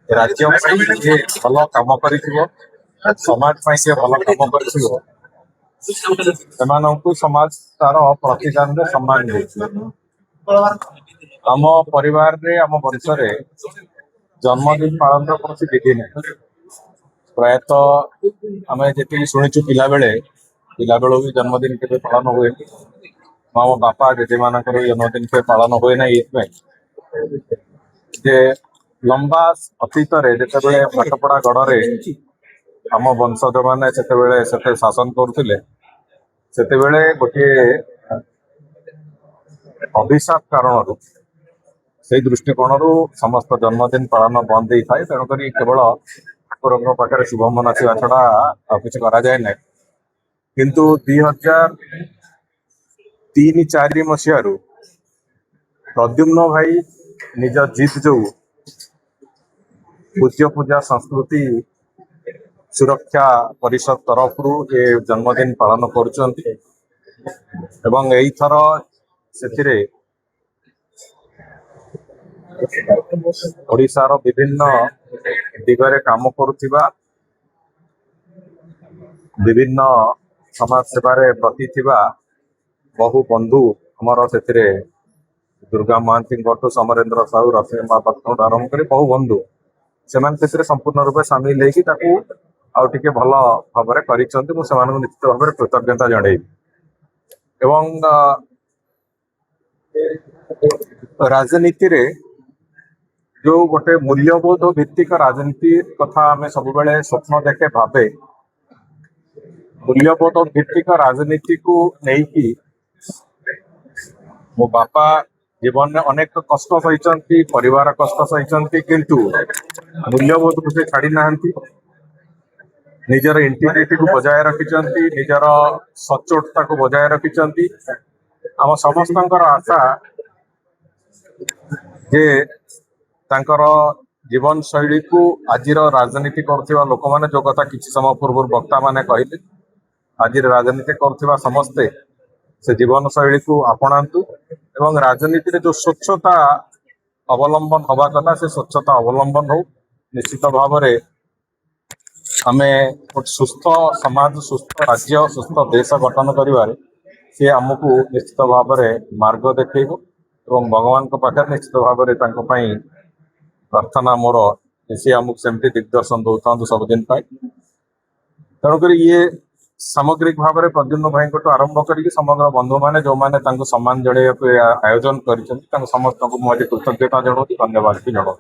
राज्य भल कम कर समाज से भल कम कर समाज तार प्रतिदान सम्मान दे आम परिवार आम वंश जन्मदिन पालन कौन विधि ना प्रायतः आम जी शुणु पिला बेले भी जन्मदिन के पालन हुए आम बापा जेजे मान जन्मदिन के पालन हुए ना ये लंबा अतीत जिते पाठपढ़ा गढ़ आम वंशज मैंने से शासन करुले गोटे अभिशाप कारण से दृष्टिकोण समस्त जन्मदिन पालन बंद होता है तेणुक केवल ठाकुर पाखे शुभ मनावा छड़ा किसी कराए ना किंतु 2003-4 मसीह प्रद्युम्न भाई निज जिद जो पूज्य पूजा संस्कृति सुरक्षा परिषद तरफ ये जन्मदिन पालन करथर से ओडिशार विभिन्न दिगरे काम करुवा विभिन्न समाज सेवारे प्रति थिबा बहु बंधु हमर से दुर्गा महांती समरेन्द्र साहू रश्मि महापात्र आरंभ कर बहु बंधु से संपूर्ण रूप सामिल होके भल भाव में निश्चित भाव में कृतज्ञता जन राजनीति रे जो गोटे मूल्यबोध भित्तिक राजनीति कथा आम सब स्वप्न देखे भावे मूल्यबोध भित्तिक राजनीति को लेकिन मो बापा जीवन में अनेक कष्ट सही परिवार कष्ट सही किंतु मूल्यबोध को से छाड़ी ना निजर इंटीग्रिटी को बजाय रखिंट निजर सचोटता को बजाय रखिंट आम समस्त आशा जे तांकर जीवन शैली को आज राजनीति कर लोक मैंने जो कथा किसी समय पूर्व वक्ता मैंने कहले आज राजनीति कर समस्ते से जीवन शैली को आपणातु एवं राजनीति रे जो स्वच्छता अवलंबन हवा कथा से स्वच्छता अवलंबन हो निश्चित भाव में आम सुस्थ समाज सुस्थ राज्य सुस्थ देश गठन कर आमको निश्चित भाव में मार्ग देखो एवं भगवान को पाखे निश्चित भाव में प्रार्थना मोर सी आमको सेमती दिग्दर्शन दौता सबुदिन तेणुक ये सामग्रिक भाव में प्रद्युम्न भाई आरंभ कर समग्र बंधु मैंने जो मैंने सम्मान जन आयोजन कर समस्त को मुझे कृतज्ञता जनाऊँ धन्यवाद भी जनाऊँ।